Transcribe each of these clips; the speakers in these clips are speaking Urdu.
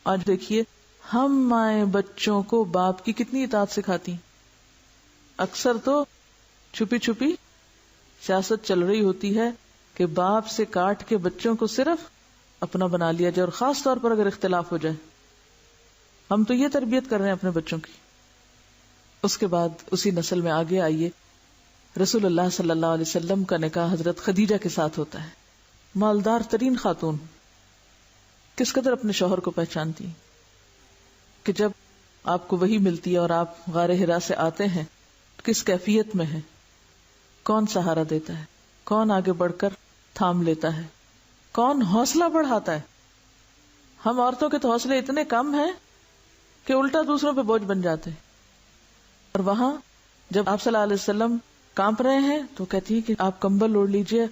آج دیکھیے ہم مائیں بچوں کو باپ کی کتنی اطاعت سکھاتی، اکثر تو چھپی چھپی سیاست چل رہی ہوتی ہے کہ باپ سے کاٹ کے بچوں کو صرف اپنا بنا لیا جائے، اور خاص طور پر اگر اختلاف ہو جائے. ہم تو یہ تربیت کر رہے ہیں اپنے بچوں کی. اس کے بعد اسی نسل میں آگے آئیے، رسول اللہ صلی اللہ علیہ وسلم کا نکاح حضرت خدیجہ کے ساتھ ہوتا ہے. مالدار ترین خاتون کس قدر اپنے شوہر کو پہچانتی کہ جب آپ کو وحی ملتی ہے اور آپ غار حرا سے آتے ہیں کس کیفیت میں ہے، کون سہارا دیتا ہے، کون آگے بڑھ کر تھام لیتا ہے، کون حوصلہ بڑھاتا ہے. ہم عورتوں کے تو حوصلے اتنے کم ہیں کہ الٹا دوسروں پہ بوجھ بن جاتے. اور وہاں جب آپ صلی اللہ علیہ وسلم کانپ رہے ہیں تو کہتی ہے کہ آپ کمبل اوڑھ لیجئے.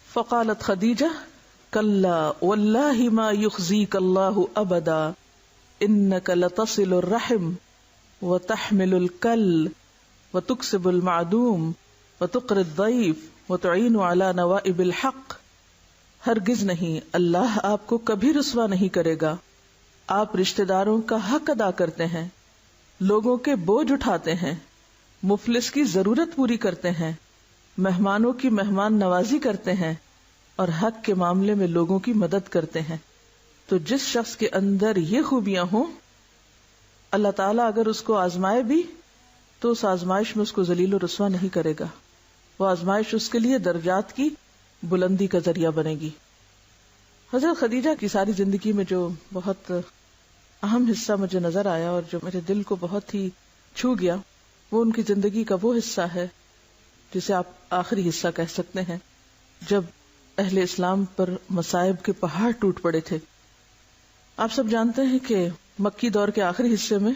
فقالت خدیجہ کلا واللہ ما یخزیک اللہ ابدا انک لتصل الرحم وتحمل الکل وتکسب المعدوم وتقر الضیف وتعین علی نوائب الحق. ہرگز نہیں، اللہ آپ کو کبھی رسوا نہیں کرے گا. آپ رشتہ داروں کا حق ادا کرتے ہیں، لوگوں کے بوجھ اٹھاتے ہیں، مفلس کی ضرورت پوری کرتے ہیں، مہمانوں کی مہمان نوازی کرتے ہیں، اور حق کے معاملے میں لوگوں کی مدد کرتے ہیں. تو جس شخص کے اندر یہ خوبیاں ہوں، اللہ تعالیٰ اگر اس کو آزمائے بھی تو اس آزمائش میں اس کو ذلیل و رسوا نہیں کرے گا. وہ آزمائش اس کے لیے درجات کی بلندی کا ذریعہ بنے گی. حضرت خدیجہ کی ساری زندگی میں جو بہت اہم حصہ مجھے نظر آیا اور جو میرے دل کو بہت ہی چھو گیا، وہ ان کی زندگی کا وہ حصہ ہے جسے آپ آخری حصہ کہہ سکتے ہیں، جب اہل اسلام پر مصائب کے پہاڑ ٹوٹ پڑے تھے. آپ سب جانتے ہیں کہ مکی دور کے آخری حصے میں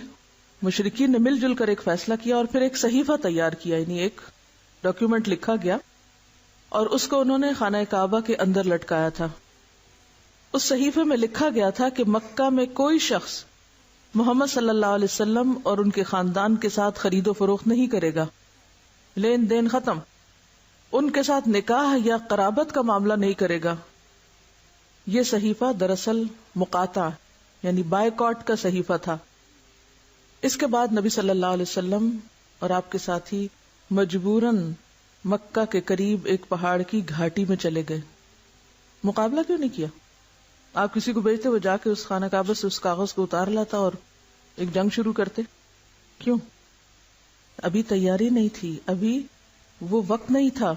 مشرکین نے مل جل کر ایک فیصلہ کیا اور پھر ایک صحیفہ تیار کیا، یعنی ایک ڈاکیومنٹ لکھا گیا اور اس کو انہوں نے خانہ کعبہ کے اندر لٹکایا تھا. اس صحیفے میں لکھا گیا تھا کہ مکہ میں کوئی شخص محمد صلی اللہ علیہ وسلم اور ان کے خاندان کے ساتھ خرید و فروخت نہیں کرے گا، لین دین ختم، ان کے ساتھ نکاح یا قرابت کا معاملہ نہیں کرے گا. یہ صحیفہ دراصل مقاطع یعنی بائیکاٹ کا صحیفہ تھا. اس کے بعد نبی صلی اللہ علیہ وسلم اور آپ کے ساتھی مجبوراً مکہ کے قریب ایک پہاڑ کی گھاٹی میں چلے گئے. مقابلہ کیوں نہیں کیا؟ آپ کسی کو بھیجتے وہ جا کے اس خانہ کعبہ سے اس کاغذ کو اتار لاتا اور ایک جنگ شروع کرتے. کیوں؟ ابھی تیاری نہیں تھی، ابھی وہ وقت نہیں تھا،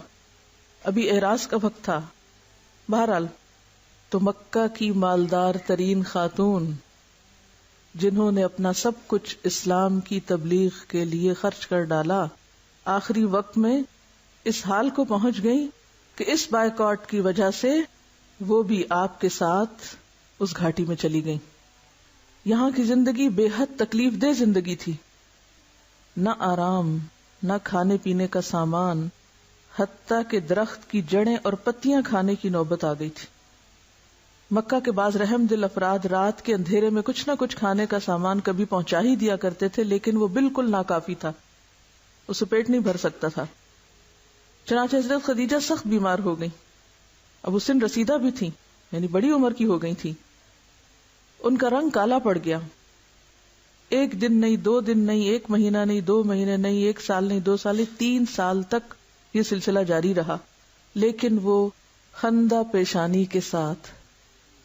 ابھی اعراض کا وقت تھا. بہرحال تو مکہ کی مالدار ترین خاتون جنہوں نے اپنا سب کچھ اسلام کی تبلیغ کے لیے خرچ کر ڈالا، آخری وقت میں اس حال کو پہنچ گئی کہ اس بائیکاٹ کی وجہ سے وہ بھی آپ کے ساتھ اس گھاٹی میں چلی گئیں. یہاں کی زندگی بے حد تکلیف دہ زندگی تھی، نہ آرام، نہ کھانے پینے کا سامان، حتیٰ کہ درخت کی جڑیں اور پتیاں کھانے کی نوبت آ گئی تھی. مکہ کے بعض رحم دل افراد رات کے اندھیرے میں کچھ نہ کچھ کھانے کا سامان کبھی پہنچا ہی دیا کرتے تھے، لیکن وہ بالکل ناکافی تھا، اسے پیٹ نہیں بھر سکتا تھا. چنانچہ حضرت خدیجہ سخت بیمار ہو گئی. اب وہ سن رسیدہ بھی تھیں، یعنی بڑی عمر کی ہو گئی تھی. ان کا رنگ کالا پڑ گیا. ایک دن نہیں، 2 دن نہیں، 1 مہینہ نہیں، 2 مہینے نہیں، 1 سال نہیں، 2 سال نہیں، 3 سال تک یہ سلسلہ جاری رہا. لیکن وہ خندہ پیشانی کے ساتھ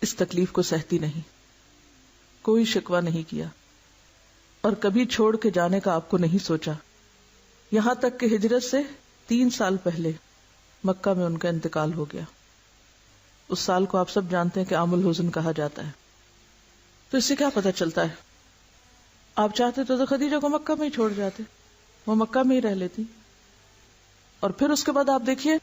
اس تکلیف کو سہتی نہیں، کوئی شکوہ نہیں کیا اور کبھی چھوڑ کے جانے کا آپ کو نہیں سوچا. یہاں تک کہ ہجرت سے 3 سال پہلے مکہ میں ان کا انتقال ہو گیا. اس سال کو آپ سب جانتے ہیں کہ عام الحزن کہا جاتا ہے. تو اس سے کیا پتہ چلتا ہے؟ آپ چاہتے تو خدیجہ کو مکہ میں ہی چھوڑ جاتے، وہ مکہ میں ہی رہ لیتی. اور پھر اس کے بعد آپ دیکھیے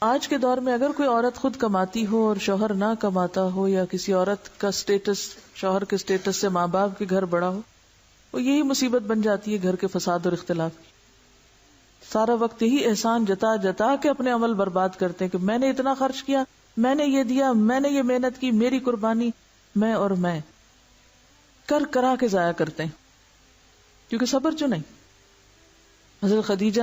آج کے دور میں اگر کوئی عورت خود کماتی ہو اور شوہر نہ کماتا ہو، یا کسی عورت کا سٹیٹس شوہر کے سٹیٹس سے ماں باپ کے گھر بڑا ہو، وہ یہی مصیبت بن جاتی ہے گھر کے فساد اور اختلاف کی. سارا وقت یہی احسان جتا جتا کے اپنے عمل برباد کرتے ہیں کہ میں نے اتنا خرچ کیا، میں نے یہ دیا، میں نے یہ محنت کی، میری قربانی، میں اور میں کر کرا کے ضائع کرتے ہیں کیونکہ صبر جو نہیں. حضرت خدیجہ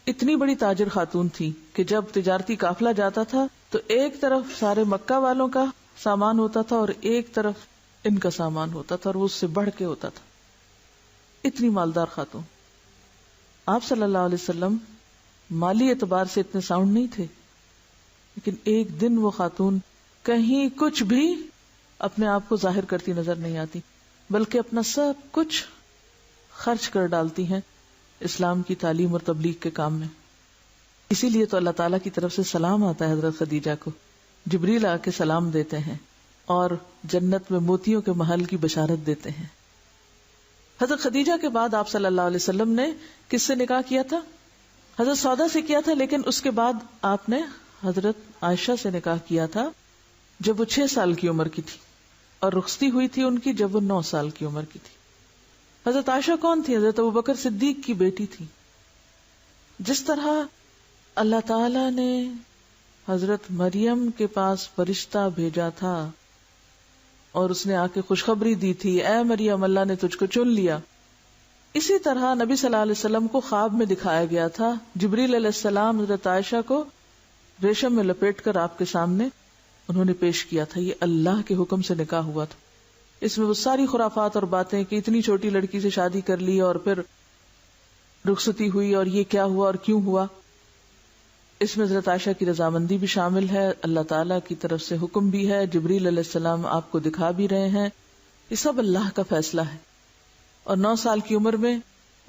اتنی بڑی تاجر خاتون تھی کہ جب تجارتی قافلہ جاتا تھا تو ایک طرف سارے مکہ والوں کا سامان ہوتا تھا اور ایک طرف ان کا سامان ہوتا تھا اور وہ اس سے بڑھ کے ہوتا تھا. اتنی مالدار خاتون. آپ صلی اللہ علیہ وسلم مالی اعتبار سے اتنے ساؤنڈ نہیں تھے، لیکن ایک دن وہ خاتون کہیں کچھ بھی اپنے آپ کو ظاہر کرتی نظر نہیں آتی، بلکہ اپنا سب کچھ خرچ کر ڈالتی ہیں اسلام کی تعلیم اور تبلیغ کے کام میں. اسی لیے تو اللہ تعالیٰ کی طرف سے سلام آتا ہے حضرت خدیجہ کو. جبریل آ کے سلام دیتے ہیں اور جنت میں موتیوں کے محل کی بشارت دیتے ہیں. حضرت خدیجہ کے بعد آپ صلی اللہ علیہ وسلم نے کس سے نکاح کیا تھا؟ حضرت سودا سے کیا تھا، لیکن اس کے بعد آپ نے حضرت عائشہ سے نکاح کیا تھا جب وہ 6 سال کی عمر کی تھی، اور رخصتی ہوئی تھی ان کی جب وہ 9 سال کی عمر کی تھی. حضرت عائشہ کون تھی؟ حضرت ابوبکر صدیق کی بیٹی تھی. جس طرح اللہ تعالی نے حضرت مریم کے پاس فرشتہ بھیجا تھا اور اس نے آ کے خوشخبری دی تھی، اے مریم اللہ نے تجھ کو چن لیا، اسی طرح نبی صلی اللہ علیہ وسلم کو خواب میں دکھایا گیا تھا. جبریل علیہ السلام حضرت عائشہ کو ریشم میں لپیٹ کر آپ کے سامنے انہوں نے پیش کیا تھا. یہ اللہ کے حکم سے نکاح ہوا تھا. اس میں وہ ساری خرافات اور باتیں کہ اتنی چھوٹی لڑکی سے شادی کر لی اور پھر رخصتی ہوئی اور یہ کیا ہوا اور کیوں ہوا، اس میں حضرت عائشہ کی رضامندی بھی شامل ہے، اللہ تعالیٰ کی طرف سے حکم بھی ہے، جبریل علیہ السلام آپ کو دکھا بھی رہے ہیں، یہ سب اللہ کا فیصلہ ہے. اور 9 سال کی عمر میں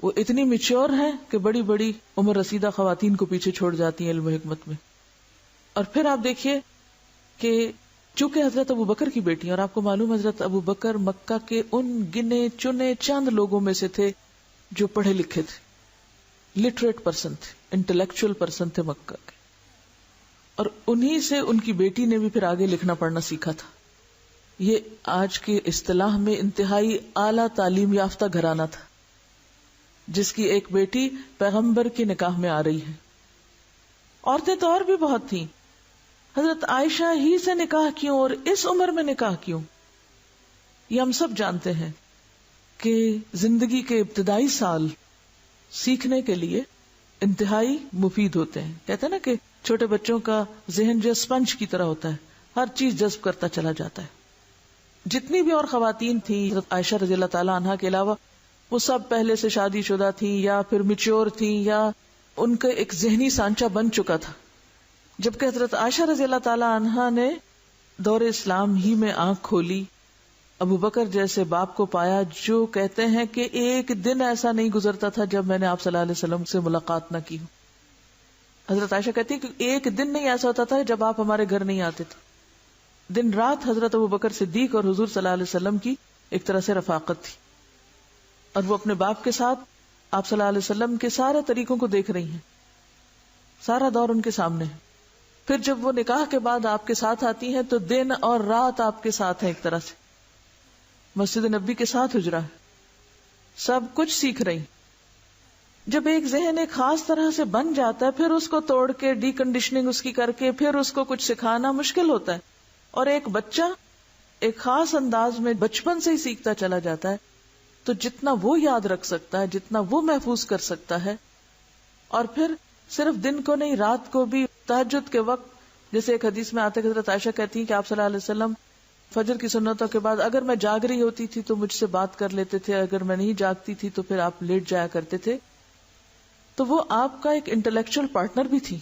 وہ اتنی میچور ہیں کہ بڑی بڑی عمر رسیدہ خواتین کو پیچھے چھوڑ جاتی ہیں علم و حکمت میں. اور پھر آپ دیکھیے کہ چونکہ حضرت ابوبکر کی بیٹی، اور آپ کو معلوم حضرت ابوبکر مکہ کے ان گنے چنے چند لوگوں میں سے تھے جو پڑھے لکھے تھے، لٹریٹ پرسن تھے، انٹلیکچوئل پرسن تھے مکہ کے، اور انہی سے ان کی بیٹی نے بھی پھر آگے لکھنا پڑھنا سیکھا تھا. یہ آج کے اصطلاح میں انتہائی اعلیٰ تعلیم یافتہ گھرانہ تھا جس کی ایک بیٹی پیغمبر کے نکاح میں آ رہی ہے. عورتیں تو اور بھی بہت تھیں. حضرت عائشہ ہی سے نکاح کیوں اور اس عمر میں نکاح کیوں؟ یہ ہم سب جانتے ہیں کہ زندگی کے ابتدائی سال سیکھنے کے لیے انتہائی مفید ہوتے ہیں. کہتے ہیں نا کہ چھوٹے بچوں کا ذہن جو اسپنج کی طرح ہوتا ہے، ہر چیز جذب کرتا چلا جاتا ہے. جتنی بھی اور خواتین تھیں حضرت عائشہ رضی اللہ تعالی عنہا کے علاوہ، وہ سب پہلے سے شادی شدہ تھیں یا پھر میچور تھیں یا ان کا ایک ذہنی سانچہ بن چکا تھا. جبکہ حضرت عائشہ رضی اللہ تعالی عنہا نے دور اسلام ہی میں آنکھ کھولی، ابوبکر جیسے باپ کو پایا جو کہتے ہیں کہ ایک دن ایسا نہیں گزرتا تھا جب میں نے آپ صلی اللہ علیہ وسلم سے ملاقات نہ کی ہوں. حضرت عائشہ کہتی ہے کہ ایک دن نہیں ایسا ہوتا تھا جب آپ ہمارے گھر نہیں آتے تھے. دن رات حضرت ابوبکر صدیق اور حضور صلی اللہ علیہ وسلم کی ایک طرح سے رفاقت تھی، اور وہ اپنے باپ کے ساتھ آپ صلی اللہ علیہ وسلم کے سارے طریقوں کو دیکھ رہی ہیں، سارا دور ان کے سامنے ہے. پھر جب وہ نکاح کے بعد آپ کے ساتھ آتی ہیں تو دن اور رات آپ کے ساتھ ہیں. ایک طرح سے مسجد نبی کے ساتھ حجرہ ہے، سب کچھ سیکھ رہی. جب ایک ذہن ایک خاص طرح سے بن جاتا ہے پھر اس کو توڑ کے ڈی کنڈیشننگ اس کی کر کے پھر اس کو کچھ سکھانا مشکل ہوتا ہے. اور ایک بچہ ایک خاص انداز میں بچپن سے ہی سیکھتا چلا جاتا ہے تو جتنا وہ یاد رکھ سکتا ہے، جتنا وہ محفوظ کر سکتا ہے، اور پھر صرف دن کو نہیں رات کو بھی تہجد کے وقت، جیسے ایک حدیث میں آتے حضرت عائشہ کہتی ہیں کہ آپ صلی اللہ علیہ وسلم فجر کی سنتوں کے بعد اگر میں جاگ رہی ہوتی تھی تو مجھ سے بات کر لیتے تھے، اگر میں نہیں جاگتی تھی تو پھر آپ لیٹ جایا کرتے تھے. تو وہ آپ کا ایک انٹلیکچوئل پارٹنر بھی تھی.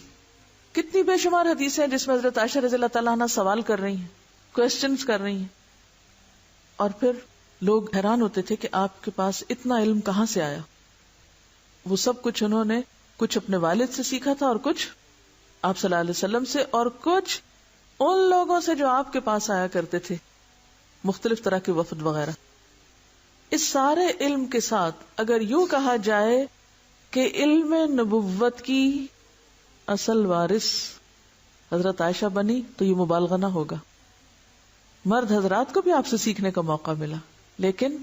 کتنی بے شمار حدیثیں ہیں جس میں حضرت عائشہ رضی اللہ تعالیٰ عنہ سوال کر رہی ہیں، کوسچنز کر رہی ہیں، اور پھر لوگ حیران ہوتے تھے کہ آپ کے پاس اتنا علم کہاں سے آیا. وہ سب کچھ انہوں نے کچھ اپنے والد سے سیکھا تھا اور کچھ آپ صلی اللہ علیہ وسلم سے اور کچھ ان لوگوں سے جو آپ کے پاس آیا کرتے تھے، مختلف طرح کے وفد وغیرہ. اس سارے علم کے ساتھ اگر یوں کہا جائے کہ علم نبوت کی اصل وارث حضرت عائشہ بنی تو یہ مبالغہ نہ ہوگا. مرد حضرات کو بھی آپ سے سیکھنے کا موقع ملا، لیکن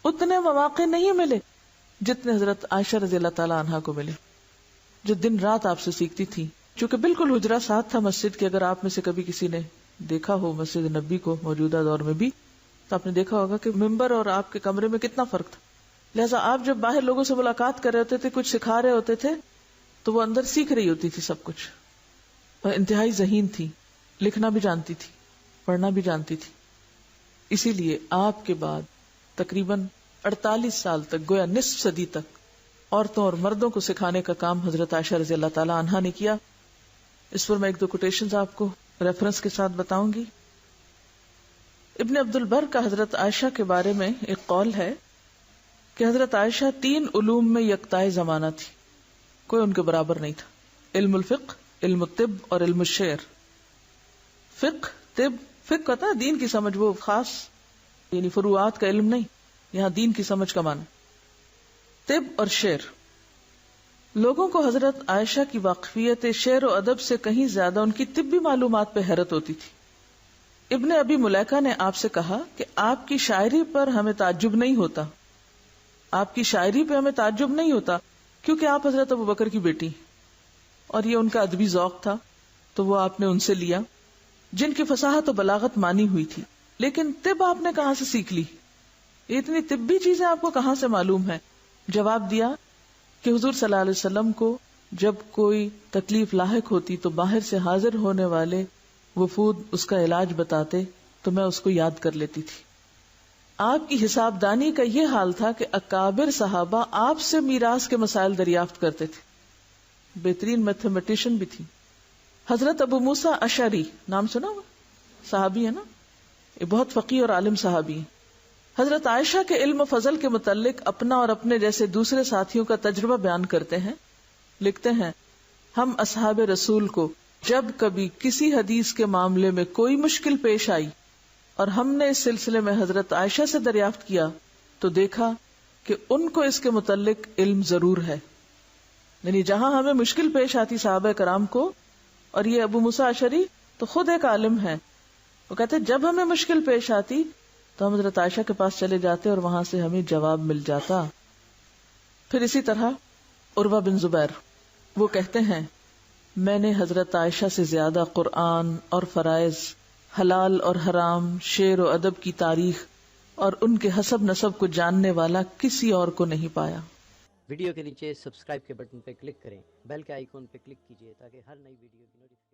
اتنے مواقع نہیں ملے جتنے حضرت عائشہ رضی اللہ تعالی عنہا کو ملے، جو دن رات آپ سے سیکھتی تھی. چونکہ بالکل حجرہ ساتھ تھا مسجد کے، اگر آپ میں سے کبھی کسی نے دیکھا ہو مسجد نبی کو موجودہ دور میں بھی تو آپ نے دیکھا ہوگا کہ ممبر اور آپ کے کمرے میں کتنا فرق تھا. لہٰذا آپ جب باہر لوگوں سے ملاقات کر رہے ہوتے تھے، کچھ سکھا رہے ہوتے تھے تو وہ اندر سیکھ رہی ہوتی تھی سب کچھ، اور انتہائی ذہین تھی، لکھنا بھی جانتی تھی، پڑھنا بھی جانتی تھی. اسی لیے آپ کے بعد تقریباً 48 سال تک، گویا نصف صدی تک، عورتوں اور مردوں کو سکھانے کا کام حضرت عائشہ رضی اللہ تعالی عنہا نے کیا. اس پر میں ایک دو کوٹیشنز آپ کو ریفرنس کے ساتھ بتاؤں گی. ابن عبد البر کا حضرت عائشہ کے بارے میں ایک قول ہے کہ حضرت عائشہ 3 علوم میں یکتائے زمانہ تھی، کوئی ان کے برابر نہیں تھا. علم الفقہ، علم الطب اور علم الشعر. فقہ ہوتا ہے دین کی سمجھ، وہ خاص یعنی فروعات کا علم نہیں، یہاں دین کی سمجھ کا معنی. طب اور شعر. لوگوں کو حضرت عائشہ کی واقفیت شعر و ادب سے کہیں زیادہ ان کی طبی معلومات پہ حیرت ہوتی تھی. ابن ابی ملیکہ نے آپ سے کہا کہ آپ کی شاعری پر ہمیں تعجب نہیں ہوتا، آپ کی شاعری پہ ہمیں تعجب نہیں ہوتا کیونکہ آپ حضرت ابو بکر کی بیٹی ہیں، اور یہ ان کا ادبی ذوق تھا تو وہ آپ نے ان سے لیا جن کی فصاحت و بلاغت مانی ہوئی تھی. لیکن طب آپ نے کہاں سے سیکھ لی؟ اتنی طبی چیزیں آپ کو کہاں سے معلوم ہے؟ جواب دیا کہ حضور صلی اللہ علیہ وسلم کو جب کوئی تکلیف لاحق ہوتی تو باہر سے حاضر ہونے والے وفود اس کا علاج بتاتے تو میں اس کو یاد کر لیتی تھی. آپ کی حساب دانی کا یہ حال تھا کہ اکابر صحابہ آپ سے میراث کے مسائل دریافت کرتے تھے. بہترین میتھمیٹیشین بھی تھی. حضرت ابو موسیٰ اشعری نام سنا ہوا؟ صحابی ہے نا، یہ بہت فقیہ اور عالم صحابی ہیں. حضرت عائشہ کے علم و فضل کے متعلق اپنا اور اپنے جیسے دوسرے ساتھیوں کا تجربہ بیان کرتے ہیں. لکھتے ہیں، ہم اصحاب رسول کو جب کبھی کسی حدیث کے معاملے میں کوئی مشکل پیش آئی اور ہم نے اس سلسلے میں حضرت عائشہ سے دریافت کیا تو دیکھا کہ ان کو اس کے متعلق علم ضرور ہے. یعنی جہاں ہمیں مشکل پیش آتی صحابہ کرام کو، اور یہ ابو موسیٰ اشعری تو خود ایک عالم ہے، وہ کہتے جب ہمیں مشکل پیش آتی تو ہم حضرت عائشہ کے پاس چلے جاتے اور وہاں سے ہمیں جواب مل جاتا. پھر اسی طرح عروہ بن زبیر وہ کہتے ہیں، میں نے حضرت عائشہ سے زیادہ قرآن اور فرائض، حلال اور حرام، شعر و ادب کی تاریخ اور ان کے حسب نسب کو جاننے والا کسی اور کو نہیں پایا. ویڈیو کے نیچے سبسکرائب کے بٹن پہ کلک کریں، بیل کے آئیکن پہ کلک کیجئے تاکہ ہر نئی ویڈیو کی نوٹیفیکیشن